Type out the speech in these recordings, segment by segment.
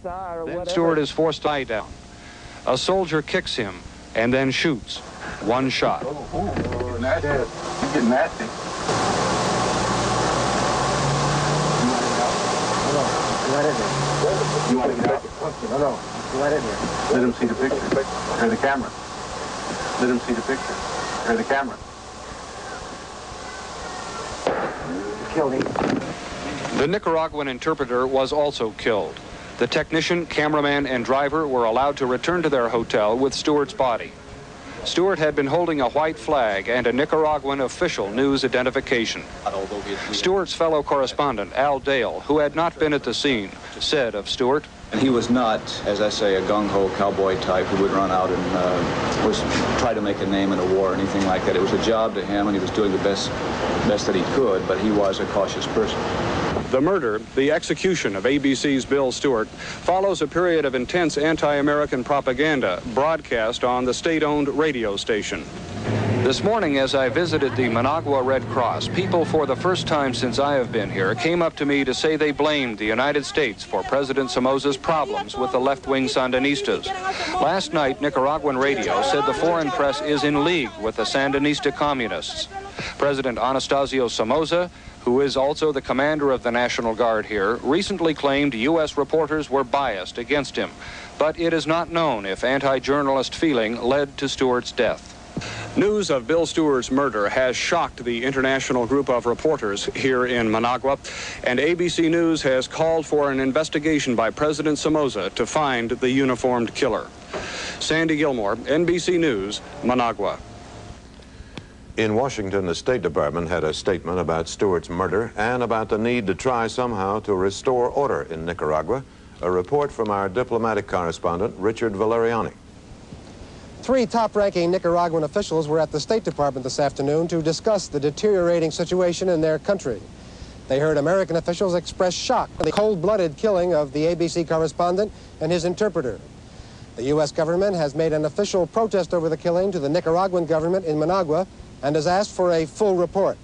Then Stewart is forced to lie down. A soldier kicks him and then shoots. One shot. Oh, nasty. You get nasty. You want to get out? No. Let him see the picture. Or the camera. Let him see the picture. Or the camera. Killed him. The Nicaraguan interpreter was also killed. The technician, cameraman, and driver were allowed to return to their hotel with Stewart's body. Stewart had been holding a white flag and a Nicaraguan official news identification. Stewart's fellow correspondent, Al Dale, who had not been at the scene, said of Stewart, "And he was not, as I say, a gung-ho cowboy type who would run out and try to make a name in a war or anything like that. It was a job to him, and he was doing the best that he could, but he was a cautious person." The murder, the execution of ABC's Bill Stewart, follows a period of intense anti-American propaganda broadcast on the state-owned radio station. This morning, as I visited the Managua Red Cross, people for the first time since I have been here came up to me to say they blamed the United States for President Somoza's problems with the left-wing Sandinistas. Last night, Nicaraguan radio said the foreign press is in league with the Sandinista communists. President Anastasio Somoza, who is also the commander of the National Guard here, recently claimed U.S. reporters were biased against him. But it is not known if anti-journalist feeling led to Stewart's death. News of Bill Stewart's murder has shocked the international group of reporters here in Managua, and ABC News has called for an investigation by President Somoza to find the uniformed killer. Sandy Gilmore, NBC News, Managua. In Washington, the State Department had a statement about Stewart's murder and about the need to try somehow to restore order in Nicaragua. A report from our diplomatic correspondent, Richard Valeriani. 3 top-ranking Nicaraguan officials were at the State Department this afternoon to discuss the deteriorating situation in their country. They heard American officials express shock at the cold-blooded killing of the ABC correspondent and his interpreter. The U.S. government has made an official protest over the killing to the Nicaraguan government in Managua and has asked for a full report.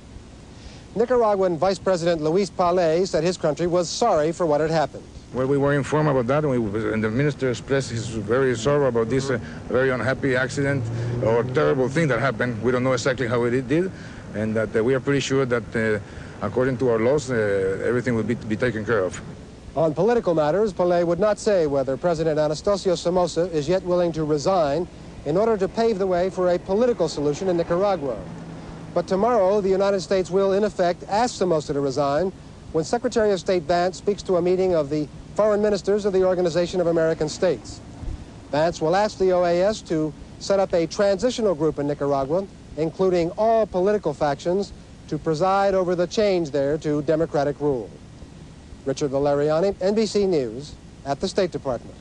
Nicaraguan Vice President Luis Palais said his country was sorry for what had happened. Well, we were informed about that, and the minister expressed his very sorrow about this very unhappy accident or terrible thing that happened. We don't know exactly how it did, and that we are pretty sure that according to our laws, everything will be taken care of. On political matters, Palais would not say whether President Anastasio Somoza is yet willing to resign in order to pave the way for a political solution in Nicaragua. But tomorrow, the United States will, in effect, ask Somoza to resign when Secretary of State Vance speaks to a meeting of the foreign ministers of the Organization of American States. Vance will ask the OAS to set up a transitional group in Nicaragua, including all political factions, to preside over the change there to democratic rule. Richard Valeriani, NBC News, at the State Department.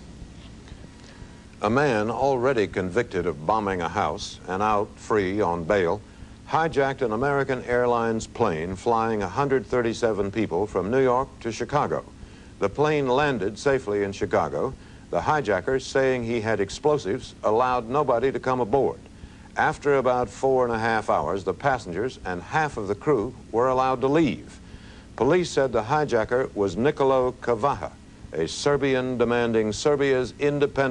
A man already convicted of bombing a house and out free on bail hijacked an American Airlines plane flying 137 people from New York to Chicago. The plane landed safely in Chicago. The hijacker, saying he had explosives, allowed nobody to come aboard. After about 4.5 hours, the passengers and half of the crew were allowed to leave. Police said the hijacker was Nicolo Cavaja, a Serbian demanding Serbia's independence.